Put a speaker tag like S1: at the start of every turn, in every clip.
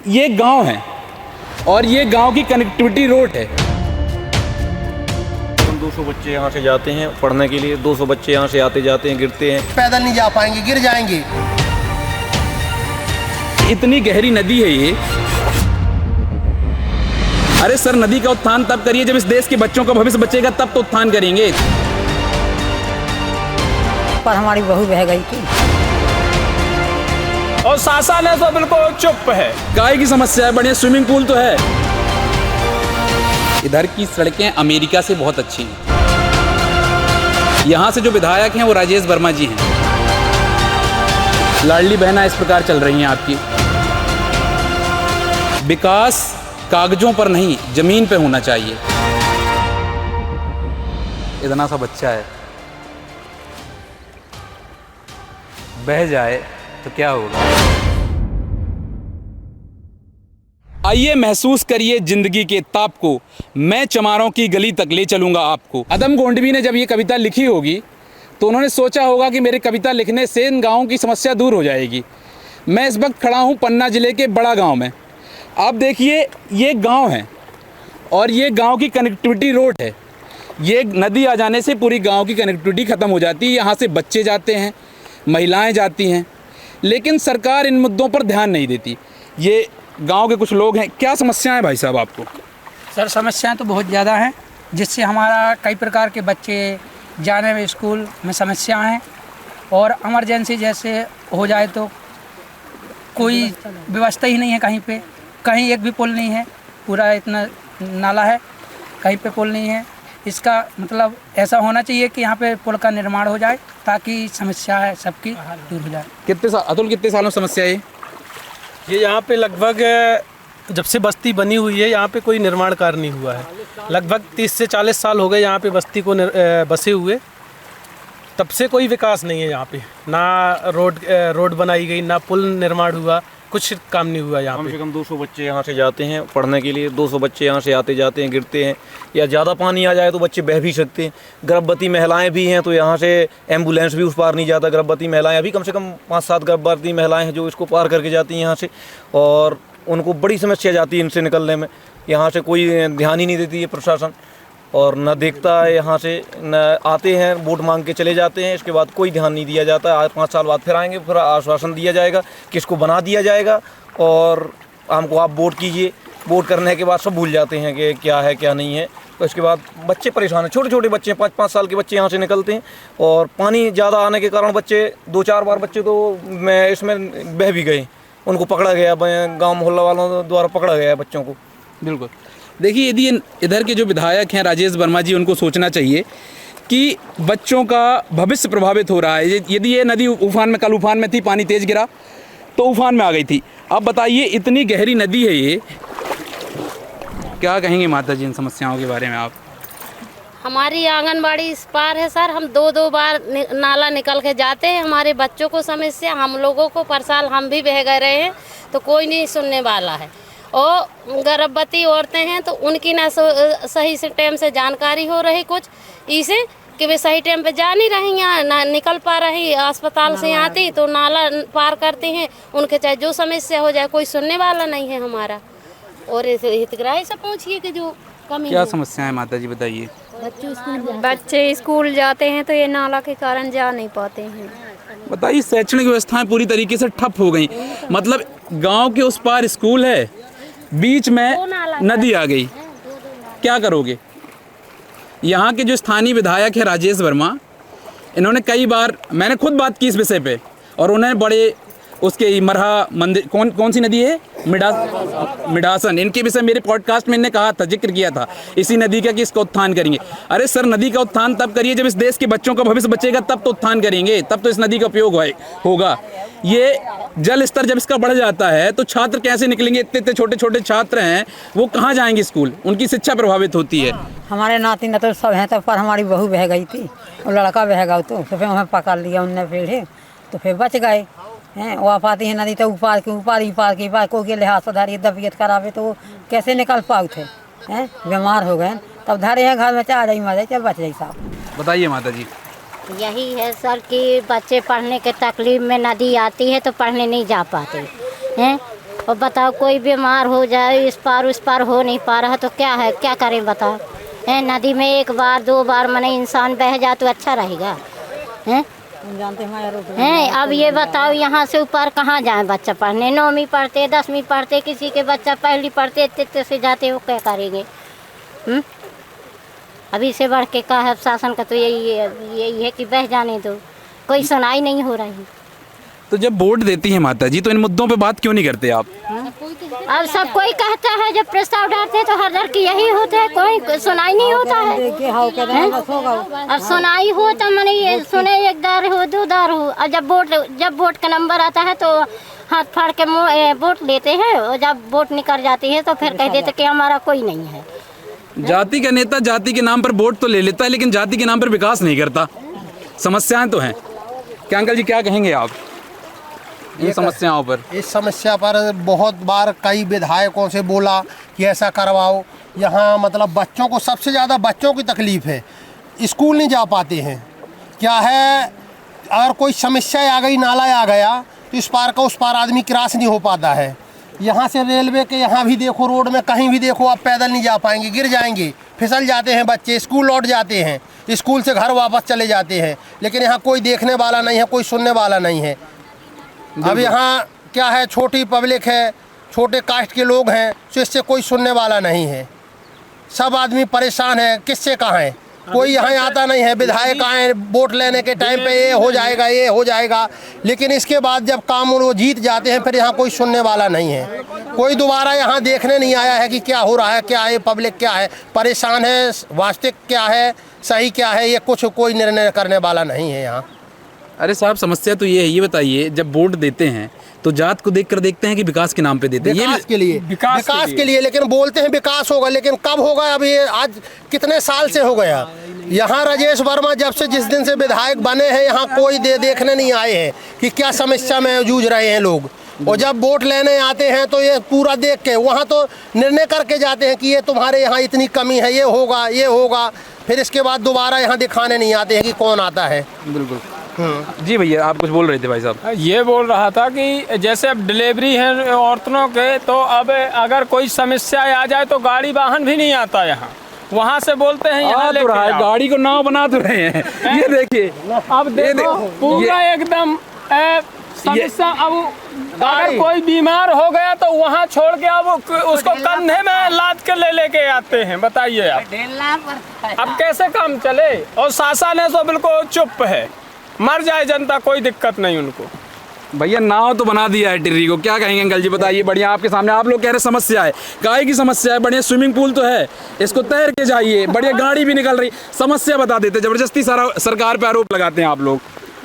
S1: ये गांव है और ये गांव की कनेक्टिविटी रोड है।
S2: 200 बच्चे यहाँ से जाते हैं पढ़ने के लिए, 200 बच्चे यहाँ से आते जाते हैं, गिरते हैं।
S3: पैदल नहीं जा पाएंगे, गिर जाएंगे।
S1: इतनी गहरी नदी है ये। अरे सर, नदी का उत्थान तब करिए जब इस देश के बच्चों का भविष्य बचेगा, तब तो उत्थान करेंगे।
S4: पर हमारी बहू बह गई थी
S5: और शासन है तो बिल्कुल चुप है।
S1: काय की समस्या है, बढ़िया स्विमिंग पूल तो है। इधर की सड़कें अमेरिका से बहुत अच्छी हैं। यहाँ से जो विधायक हैं वो राजेश वर्मा जी हैं। लाडली बहना इस प्रकार चल रही हैं आपकी। विकास कागजों पर नहीं, जमीन पे होना चाहिए। इतना सा बच्चा है, बह जाए तो क्या होगा। आइए महसूस करिए जिंदगी के ताप को, मैं चमारों की गली तक ले चलूंगा आपको। अदम गोंडवी ने जब ये कविता लिखी होगी तो उन्होंने सोचा होगा कि मेरी कविता लिखने से इन गाँव की समस्या दूर हो जाएगी। मैं इस वक्त खड़ा हूँ पन्ना जिले के बड़ा गांव में। आप देखिए, ये गांव है और ये गांव की कनेक्टिविटी रोड है। ये नदी आ जाने से पूरी गांव की कनेक्टिविटी ख़त्म हो जाती है। यहाँ से बच्चे जाते हैं, महिलाएं जाती हैं, लेकिन सरकार इन मुद्दों पर ध्यान नहीं देती। ये गांव के कुछ लोग हैं। क्या समस्याएं हैं भाई साहब आपको?
S4: सर, समस्याएं तो बहुत ज़्यादा हैं, जिससे हमारा कई प्रकार के बच्चे जाने में स्कूल में समस्या हैं। और इमरजेंसी जैसे हो जाए तो कोई व्यवस्था ही नहीं है कहीं पे। कहीं एक भी पुल नहीं है, पूरा इतना नाला है, कहीं पे पुल नहीं है। इसका मतलब ऐसा होना चाहिए कि यहाँ पे पुल का निर्माण हो जाए ताकि समस्या है सबकी दूर हो जाए।
S1: अतुल, कितने सालों से समस्या है
S5: ये यहाँ पे? लगभग जब से बस्ती बनी हुई है यहाँ पे कोई निर्माण कार्य नहीं हुआ है। लगभग 30 से 40 साल हो गए यहाँ पे बस्ती को बसे हुए, तब से कोई विकास नहीं है यहाँ पे। ना रोड बनाई गई, ना पुल निर्माण हुआ, कुछ काम नहीं हुआ यहाँ पे।
S2: कम से कम 200 बच्चे यहाँ से जाते हैं पढ़ने के लिए, 200 बच्चे यहाँ से आते जाते हैं, गिरते हैं। या ज़्यादा पानी आ जाए तो बच्चे बह भी सकते हैं। गर्भवती महिलाएं भी हैं तो यहाँ से एम्बुलेंस भी उस पार नहीं जाता। गर्भवती महिलाएं, अभी कम से कम 5-7 गर्भवती महिलाएं हैं जो इसको पार करके जाती हैं यहाँ से, और उनको बड़ी समस्या जाती है इनसे निकलने में। यहाँ से कोई ध्यान ही नहीं देती है प्रशासन, और न देखता है। यहाँ से न आते हैं, वोट मांग के चले जाते हैं, इसके बाद कोई ध्यान नहीं दिया जाता। आज 5 साल बाद फिर आएंगे, फिर आश्वासन दिया जाएगा, किसको बना दिया जाएगा और हमको आप वोट कीजिए। वोट करने के बाद सब भूल जाते हैं कि क्या है क्या नहीं है। तो इसके बाद बच्चे परेशान हैं। छोटे छोटे बच्चे, 5-5 साल के बच्चे यहाँ से निकलते हैं, और पानी ज़्यादा आने के कारण बच्चे 2-4 बार बच्चे तो मैं इसमें बह भी गए। उनको पकड़ा गया, गाँव मोहल्ला वालों द्वारा पकड़ा गया बच्चों को।
S1: बिल्कुल। देखिए, यदि इधर के जो विधायक हैं राजेश वर्मा जी, उनको सोचना चाहिए कि बच्चों का भविष्य प्रभावित हो रहा है। यदि ये नदी उफान में, कल उफान में थी, पानी तेज़ गिरा तो उफान में आ गई थी। अब बताइए, इतनी गहरी नदी है ये, क्या कहेंगे माता जी इन समस्याओं के बारे में आप?
S6: हमारी आंगनबाड़ी इस पार है सर, हम 2-2 बार नाला निकल के जाते हैं। हमारे बच्चों को समस्या, हम लोगों को पर साल हम भी बह गए रहे हैं तो कोई नहीं सुनने वाला है। और गर्भवती औरतें हैं तो उनकी ना सही से टाइम से जानकारी हो रही कुछ इसे कि वे सही टाइम पे जा नहीं रही हैं, ना निकल पा रही। अस्पताल से आती तो नाला पार करती हैं, उनके चाहे जो समस्या हो जाए कोई सुनने वाला नहीं है हमारा। और हितग्राही से पूछिए कि जो कमी
S1: क्या समस्या है माता जी, बताइए।
S7: बच्चे स्कूल जाते हैं तो ये नाला के कारण जा नहीं पाते हैं।
S1: बताइए, शैक्षणिक व्यवस्थाएं पूरी तरीके से ठप हो गई। मतलब गांव के उस पार स्कूल है, बीच में नदी आ गई, क्या करोगे? यहाँ के जो स्थानीय विधायक है राजेश वर्मा, इन्होंने कई बार, मैंने खुद बात की इस विषय पे, और उन्हें बड़े उसके मरहा मंदिर, कौन सी नदी है, मिडासन, इनके विषय मेरे पॉडकास्ट में इन्होंने कहा था, जिक्र किया था इसी नदी का कि इसका उत्थान करेंगे। अरे सर, नदी का उत्थान तब करिए जब इस देश के बच्चों का भविष्य बचेगा, तब तो उत्थान करेंगे, तब तो इस नदी का उपयोग होगा। ये जल स्तर जब इसका बढ़ जाता है तो छात्र कैसे निकलेंगे? इतने छोटे छोटे छात्र हैं, वो कहाँ जाएंगे स्कूल? उनकी शिक्षा प्रभावित होती है।
S4: हमारे नाती नतुल सब हैं, तब पर हमारी बहू बह गई थी और लड़का बह गया तो फिर हमें पकड़ लिया उनने, फिर तो फिर बच गए हैं। वो आप आती है नदी तो ऊपर के ऊपर को के लिहाज से धारिए तबीयत खराब है तो वो कैसे निकल पाऊ थे हैं, बीमार हो गए। तब धारे हैं घर में, चाह जाई मर जाए, चल बच जाए साहब।
S1: बताइए माता जी।
S6: यही है सर कि बच्चे पढ़ने के तकलीफ में नदी आती है तो पढ़ने नहीं जा पाते हैं।
S8: और बताओ कोई बीमार हो जाए, इस पार उस पार हो नहीं पा रहा तो क्या है, क्या करें बताओ। नदी में एक बार 2 बार मने इंसान बह जाए तो अच्छा रहेगा। हैं अब ये बताओ यहाँ से ऊपर कहाँ जाए बच्चा पढ़ने, 9वीं पढ़ते 10वीं पढ़ते, किसी के बच्चा पहली पढ़ते इतने से जाते वो क्या करेंगे। अभी से बढ़ के का है शासन का तो यही है कि बह जाने दो, कोई सुनाई नहीं हो रही।
S1: तो जब वोट देती हैं माता जी तो इन मुद्दों पे बात क्यों नहीं करते आप?
S8: अब सब कोई कहता है, जब प्रस्ताव डालते हैं तो हर दर की यही होता है, कोई सुनाई नहीं होता है। अब सुनाई हो तो मैंने ये सुने 1 दार हो 2 दार हो, और जब वोट का नंबर आता है तो हाथ फाड़ के वोट लेते हैं, और जब वोट निकल जाती है तो फिर कह देते कि हमारा कोई नहीं है।
S1: जाति का नेता जाति के नाम पर वोट तो ले लेता है लेकिन जाति के नाम पर विकास नहीं करता। समस्याएं तो हैं। क्या अंकल जी क्या कहेंगे आप इन समस्याओं पर?
S3: इस समस्या पर बहुत बार कई विधायकों से बोला कि ऐसा करवाओ। यहाँ मतलब बच्चों को, सबसे ज़्यादा बच्चों की तकलीफ़ है, स्कूल नहीं जा पाते हैं। क्या है, अगर कोई समस्या आ गई, नाला आ गया तो इस पार का उस पार आदमी क्रॉस नहीं हो पाता है। यहाँ से रेलवे के यहाँ भी देखो, रोड में कहीं भी देखो, आप पैदल नहीं जा पाएंगे, गिर जाएंगे, फिसल जाते हैं बच्चे, स्कूल लौट जाते हैं, स्कूल से घर वापस चले जाते हैं। लेकिन यहाँ कोई देखने वाला नहीं है, कोई सुनने वाला नहीं है। अब यहाँ क्या है, छोटी पब्लिक है, छोटे कास्ट के लोग हैं, तो इससे कोई सुनने वाला नहीं है। सब आदमी परेशान है, किससे कहें, कोई यहाँ आता नहीं है। विधायक आए वोट लेने के टाइम पे ये हो जाएगा, ये हो जाएगा, लेकिन इसके बाद जब काम वो जीत जाते हैं फिर यहाँ कोई सुनने वाला नहीं है। कोई दोबारा यहाँ देखने नहीं आया है कि क्या हो रहा है, क्या है, पब्लिक क्या है, परेशान है, वास्तविक क्या है, सही क्या है, ये कुछ कोई निर्णय करने वाला नहीं है यहाँ।
S1: अरे साहब समस्या तो ये है, ये बताइए जब वोट देते हैं तो जात को देखकर देखते हैं कि विकास के नाम पे देते हैं?
S3: विकास के लिए, विकास के लिए, लेकिन बोलते हैं विकास होगा, लेकिन कब होगा? अब ये आज कितने साल से हो गया। यहाँ राजेश वर्मा जब से जिस दिन से विधायक बने हैं यहाँ कोई देखने नहीं आए हैं कि क्या समस्या में जूझ रहे हैं लोग। और जब वोट लेने आते हैं तो ये पूरा देख के वहाँ तो निर्णय करके जाते हैं कि ये तुम्हारे यहाँ इतनी कमी है, ये होगा, ये होगा, फिर इसके बाद दोबारा यहाँ दिखाने नहीं आते हैं कि कौन आता है।
S1: बिल्कुल। जी भैया आप कुछ बोल रहे थे भाई साहब?
S9: ये बोल रहा था कि जैसे अब डिलीवरी है औरतों के, तो अब अगर कोई समस्या आ जाए तो गाड़ी वाहन भी नहीं आता यहाँ, वहाँ से बोलते हैं यहाँ लेके आओ।
S1: गाड़ी को नाव बना तो रहे हैं। ये देखिए
S9: अब देखो पूरा एकदम समस्या। अब अगर कोई बीमार हो गया तो वहाँ छोड़ के अब उसको कंधे में लाद के लेके आते हैं। बताइए आप अब कैसे काम चले? और शासन है तो बिल्कुल चुप है, मर जाए जनता कोई दिक्कत नहीं उनको।
S1: भैया नाव तो बना दिया है टिर्री को, क्या कहेंगे अंकल जी बताइए? बढ़िया, आपके सामने आप लोग कह रहे समस्या है, काय की समस्या है? बढ़िया स्विमिंग पूल तो है, इसको तैर के जाइए, बढ़िया गाड़ी भी निकल रही। समस्या बता देते, जबरदस्ती सारा सरकार पे आरोप लगाते हैं आप लोग।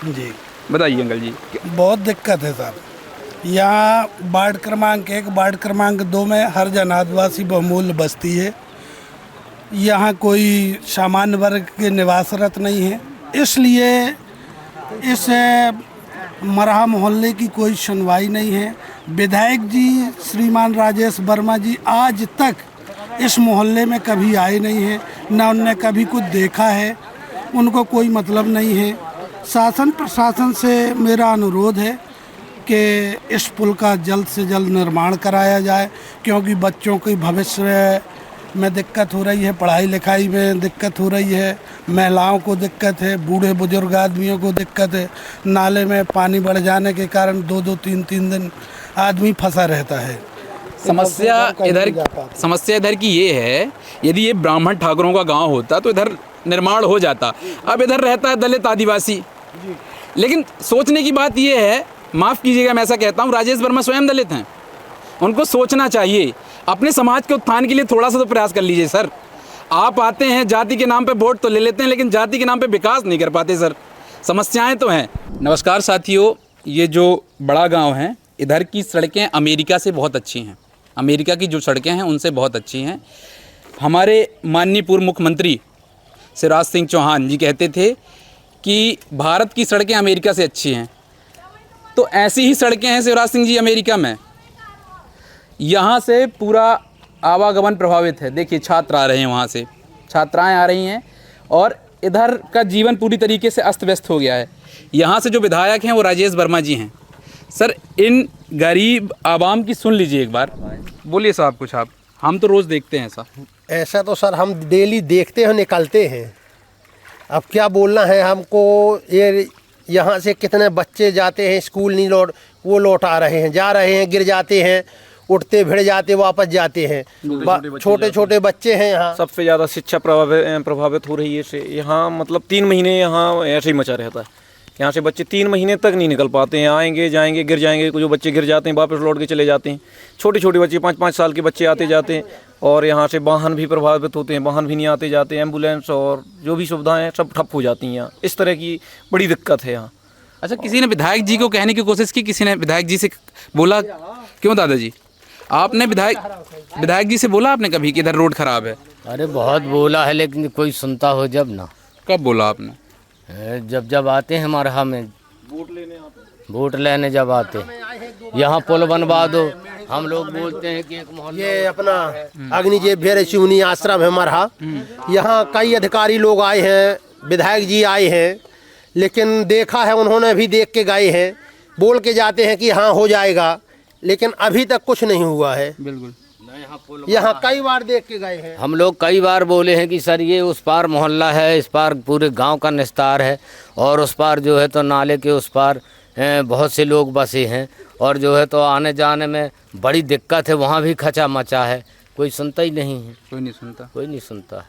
S10: जी
S1: बताइए अंकल जी।
S10: बहुत दिक्कत है सर। यहाँ वार्ड क्रमांक 1, वार्ड क्रमांक 2 में हर जन आदिवासी बहुमूल्य बस्ती है। यहाँ कोई सामान्य वर्ग के निवासरत नहीं है, इसलिए इस मरहा मोहल्ले की कोई सुनवाई नहीं है। विधायक जी श्रीमान राजेश वर्मा जी आज तक इस मोहल्ले में कभी आए नहीं हैं, ना उनने कभी कुछ देखा है, उनको कोई मतलब नहीं है। शासन प्रशासन से मेरा अनुरोध है कि इस पुल का जल्द से जल्द निर्माण कराया जाए, क्योंकि बच्चों के भविष्य में दिक्कत हो रही है, पढ़ाई लिखाई में दिक्कत हो रही है, महिलाओं को दिक्कत है, बूढ़े बुजुर्ग आदमियों को दिक्कत है। नाले में पानी बढ़ जाने के कारण 2-2, 3-3 दिन आदमी फंसा रहता है।
S1: समस्या इधर की ये है, यदि ये ब्राह्मण ठाकुरों का गांव होता तो इधर निर्माण हो जाता। अब इधर रहता है दलित आदिवासी। लेकिन सोचने की बात ये है, माफ़ कीजिएगा मैं ऐसा कहता हूँ, राजेश वर्मा स्वयं दलित हैं, उनको सोचना चाहिए। अपने समाज के उत्थान के लिए थोड़ा सा तो प्रयास कर लीजिए सर। आप आते हैं जाति के नाम पे वोट तो ले लेते हैं, लेकिन जाति के नाम पे विकास नहीं कर पाते सर। समस्याएं तो हैं। नमस्कार साथियों, ये जो बड़ा गांव है, इधर की सड़कें अमेरिका से बहुत अच्छी हैं। अमेरिका की जो सड़कें हैं उनसे बहुत अच्छी हैं। हमारे माननीय पूर्व मुख्यमंत्री शिवराज सिंह चौहान जी कहते थे कि भारत की सड़कें अमेरिका से अच्छी हैं, तो ऐसी ही सड़कें हैं शिवराज सिंह जी अमेरिका में। यहाँ से पूरा आवागमन प्रभावित है। देखिए छात्र आ रहे हैं, वहाँ से छात्राएं आ रही हैं और इधर का जीवन पूरी तरीके से अस्त व्यस्त हो गया है। यहाँ से जो विधायक हैं वो राजेश वर्मा जी हैं। सर इन गरीब आवाम की सुन लीजिए एक बार, बोलिए साहब कुछ आप, हम तो रोज़ देखते हैं ऐसा।
S3: ऐसा तो सर हम डेली देखते हैं, निकलते हैं। अब क्या बोलना है हमको, ये यहाँ से कितने बच्चे जाते हैं स्कूल नहीं लौट आ रहे हैं, जा रहे हैं, गिर जाते हैं, उठते भिड़ जाते वापस जाते हैं। छोटे छोटे बच्चे हैं यहाँ।
S2: सबसे ज़्यादा शिक्षा प्रभावित हो रही है इससे। यहाँ मतलब 3 महीने यहाँ ऐसे ही मचा रहता है। यहाँ से बच्चे 3 महीने तक नहीं निकल पाते हैं, आएंगे जाएंगे गिर जाएंगे, जो बच्चे गिर जाते हैं वापस लौट के चले जाते हैं। छोटे छोटे बच्चे 5-5 साल के बच्चे आते जाते हैं, और यहाँ से वाहन भी प्रभावित होते हैं, वाहन भी नहीं आते जाते, एम्बुलेंस और जो भी सुविधाएं हैं सब ठप हो जाती हैं यहाँ। इस तरह की बड़ी दिक्कत है यहाँ।
S1: अच्छा, किसी ने विधायक जी को कहने की कोशिश की, किसी ने विधायक जी से बोला? क्यों दादाजी, आपने विधायक जी से बोला आपने कभी कि इधर रोड खराब है?
S11: अरे बहुत बोला है, लेकिन कोई सुनता हो जब ना।
S1: कब बोला आपने?
S11: जब आते हैं हमारे में वोट लेने जब आते, यहाँ पुल बनवा दो, हम लोग बोलते हैं कि एक मोहल्ला।
S3: ये अपना अग्निजेब भेर शिवनी आश्रम है मरहा, यहाँ कई अधिकारी लोग आए हैं, विधायक जी आए हैं, लेकिन देखा है उन्होंने भी, देख के गए हैं, बोल के जाते हैं कि हाँ हो जाएगा, लेकिन अभी तक कुछ नहीं हुआ है।
S1: बिल्कुल,
S3: यहाँ कई बार देख के गए हैं।
S11: हम लोग कई बार बोले हैं कि सर ये उस पार मोहल्ला है, इस पार पूरे गांव का निस्तार है, और उस पार जो है तो नाले के उस पार बहुत से लोग बसे हैं, और जो है तो आने जाने में बड़ी दिक्कत है, वहाँ भी खचा मचा है, कोई सुनता ही नहीं है।
S1: कोई नहीं सुनता
S11: है।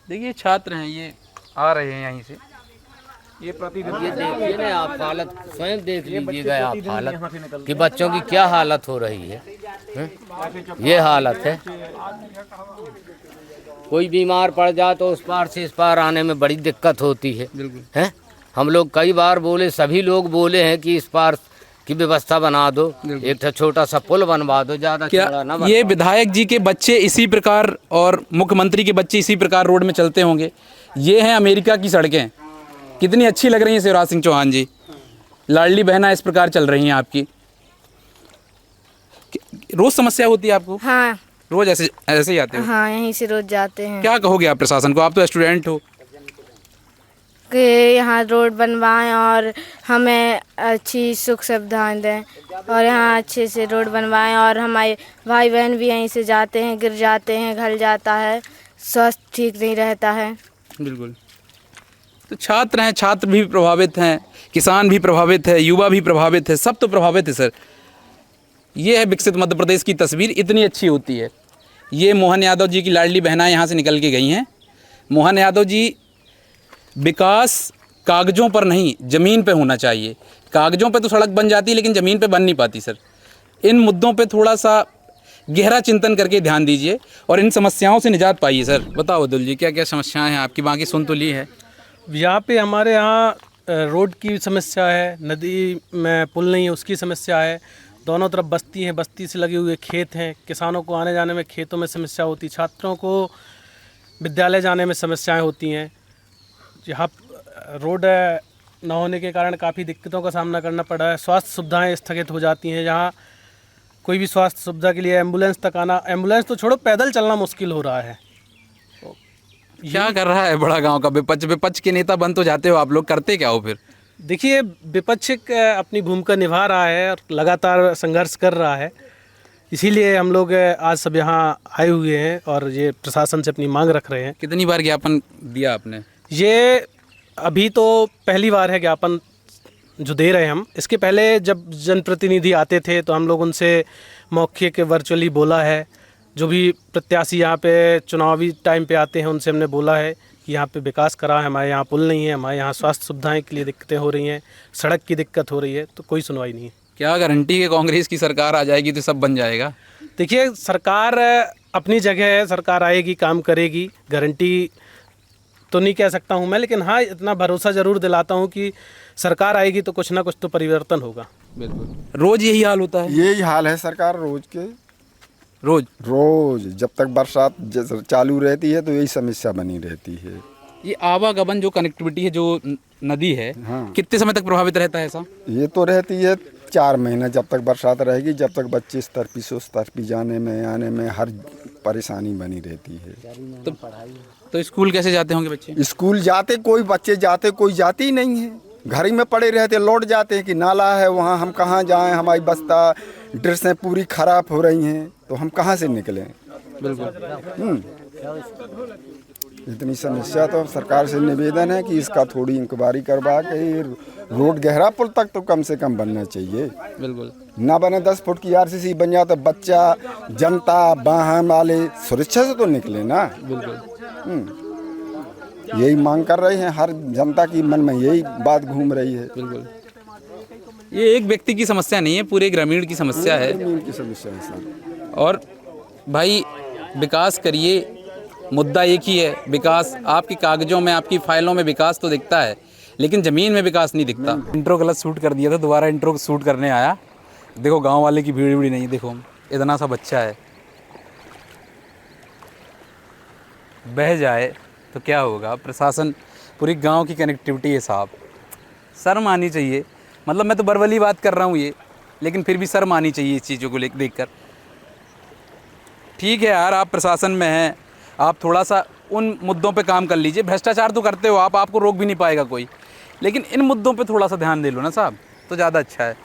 S1: देखिए छात्र हैं, ये आ रहे हैं यहीं से,
S11: ये प्रतिदिन ये देखिए ना आप, हालत स्वयं देख लीजिएगा आप हालत कि बच्चों की क्या हालत हो रही है। ये हालत है, कोई बीमार पड़ जाए तो उस पार से इस पार आने में बड़ी दिक्कत होती है। हैं, हम लोग कई बार बोले, सभी लोग बोले हैं कि इस पार की व्यवस्था बना दो, एक छोटा सा पुल बनवा दो, ज़्यादा चौड़ा ना।
S1: ये विधायक जी के बच्चे इसी प्रकार और मुख्यमंत्री के बच्चे इसी प्रकार रोड में चलते होंगे। ये हैं अमेरिका की सड़कें, कितनी अच्छी लग रही हैं शिवराज सिंह चौहान जी। लाडली बहना इस प्रकार चल रही हैं आपकी। रोज समस्या होती है आपको?
S12: हाँ,
S1: रोज ऐसे ही आते हो?
S12: हाँ, यहीं से रोज जाते हैं।
S1: क्या कहोगे आप प्रशासन को, आप तो स्टूडेंट हो?
S12: कि यहाँ रोड बनवाएं और हमें अच्छी सुख सुविधाएं दें, और यहाँ अच्छे से रोड बनवाएं, और हमारे भाई बहन भी यहीं से जाते हैं, गिर जाते हैं, घल जाता है, स्वास्थ्य ठीक नहीं रहता है।
S1: बिल्कुल, तो छात्र हैं, छात्र भी प्रभावित हैं, किसान भी प्रभावित है, युवा भी प्रभावित है, सब तो प्रभावित है सर। ये है विकसित मध्य प्रदेश की तस्वीर, इतनी अच्छी होती है। ये मोहन यादव जी की लाडली बहनाएं यहाँ से निकल के गई हैं। मोहन यादव जी, विकास कागज़ों पर नहीं ज़मीन पे होना चाहिए। कागज़ों पे तो सड़क बन जाती है, लेकिन ज़मीन पे बन नहीं पाती सर। इन मुद्दों पे थोड़ा सा गहरा चिंतन करके ध्यान दीजिए और इन समस्याओं से निजात पाइए सर। बताओ अब्दुल जी, क्या क्या समस्याएं हैं आपकी? बाकी सुन तो ली है।
S5: यहाँ पे हमारे यहाँ रोड की समस्या है, नदी में पुल नहीं है उसकी समस्या है, दोनों तरफ बस्ती हैं, बस्ती से लगे हुए खेत हैं, किसानों को आने जाने में खेतों में समस्या होती, छात्रों को विद्यालय जाने में समस्याएं होती हैं। यहाँ रोड न होने के कारण काफ़ी दिक्कतों का सामना करना पड़ा है। स्वास्थ्य सुविधाएं स्थगित हो जाती हैं। यहाँ कोई भी स्वास्थ्य सुविधा के लिए एम्बुलेंस तक आना, एम्बुलेंस तो छोड़ो, पैदल चलना मुश्किल हो रहा है।
S1: क्या कर रहा है बड़ा गांव का विपक्ष? विपक्ष के नेता बन तो जाते हो आप लोग, करते क्या हो फिर?
S5: देखिए, विपक्ष अपनी भूमिका निभा रहा है और लगातार संघर्ष कर रहा है, इसीलिए हम लोग आज सब यहाँ आए हुए हैं और ये प्रशासन से अपनी मांग रख रहे हैं।
S1: कितनी बार ज्ञापन दिया आपने?
S5: ये अभी तो पहली बार है ज्ञापन जो दे रहे हैं हम। इसके पहले जब जनप्रतिनिधि आते थे तो हम लोग उनसे मौखिक वर्चुअली बोला है। जो भी प्रत्याशी यहाँ पे चुनावी टाइम पे आते हैं उनसे हमने बोला है कि यहाँ पे विकास करा है, हमारे यहाँ पुल नहीं है, हमारे यहाँ स्वास्थ्य सुविधाएं के लिए दिक्कतें हो रही हैं, सड़क की दिक्कत हो रही है, तो कोई सुनवाई नहीं है।
S1: क्या गारंटी है कांग्रेस की सरकार आ जाएगी तो सब बन जाएगा?
S5: देखिए, सरकार अपनी जगह है, सरकार आएगी, काम करेगी, गारंटी तो नहीं कह सकता हूँ मैं, लेकिन हाँ इतना भरोसा ज़रूर दिलाता हूँ कि सरकार आएगी तो कुछ ना कुछ तो परिवर्तन होगा।
S1: बिल्कुल, रोज़ यही हाल होता है?
S13: यही हाल है सरकार, रोज़ के रोज़ जब तक बरसात चालू रहती है तो यही समस्या बनी रहती है।
S1: ये आवागमन जो कनेक्टिविटी है, जो नदी है,
S13: हाँ,
S1: कितने समय तक प्रभावित रहता है ऐसा?
S13: ये तो रहती है 4 महीने, जब तक बरसात रहेगी, जब तक बच्चे इस तरफी से उस तरफी जाने में आने में हर परेशानी बनी रहती है।
S1: तो स्कूल कैसे जाते होंगे बच्चे?
S13: स्कूल जाते, कोई बच्चे जाते, कोई जाते ही नहीं है, घर ही में पड़े रहते, लौट जाते हैं कि नाला है वहाँ हम कहाँ जाएं, हमारी बस्ता ड्रेसें पूरी खराब हो रही हैं, तो हम कहाँ से निकलें?
S1: बिल्कुल।
S13: इतनी समस्या, तो सरकार से निवेदन है कि इसका थोड़ी इंक्वायरी करवा के रोड गहरा पुल तक तो कम से कम बनना चाहिए।
S1: बिल्कुल।
S13: ना बने 10 फुट की आरसीसी बन जाए तो बच्चा, जनता, वाहन वाले सुरक्षा से तो निकले ना।
S1: बिल्कुल।
S13: यही मांग कर रहे हैं, हर जनता की मन में यही बात घूम रही है।
S1: बिल्कुल। ये एक व्यक्ति की समस्या नहीं है, पूरे ग्रामीण की समस्या है।
S13: ग्रामीण की समस्या है सर।
S1: और भाई विकास करिए, मुद्दा एक ही है, विकास। आपके कागजों में, आपकी फाइलों में विकास तो दिखता है, लेकिन ज़मीन में विकास नहीं दिखता। इंट्रो गलत शूट कर दिया था, दोबारा इंट्रो शूट करने आया। देखो गांव वाले की भीड़ भी नहीं, देखो इतना सा बच्चा है, बह जाए तो क्या होगा। प्रशासन, पूरी गांव की कनेक्टिविटी है साहब, शर्म आनी चाहिए। मतलब मैं तो बरवली बात कर रहा हूँ ये, लेकिन फिर भी शर्म आनी चाहिए इस चीज़ों को देख कर। ठीक है यार, आप प्रशासन में हैं, आप थोड़ा सा उन मुद्दों पे काम कर लीजिए। भ्रष्टाचार तो करते हो आप, आपको रोक भी नहीं पाएगा कोई, लेकिन इन मुद्दों पे थोड़ा सा ध्यान दे लो ना साहब, तो ज़्यादा अच्छा है।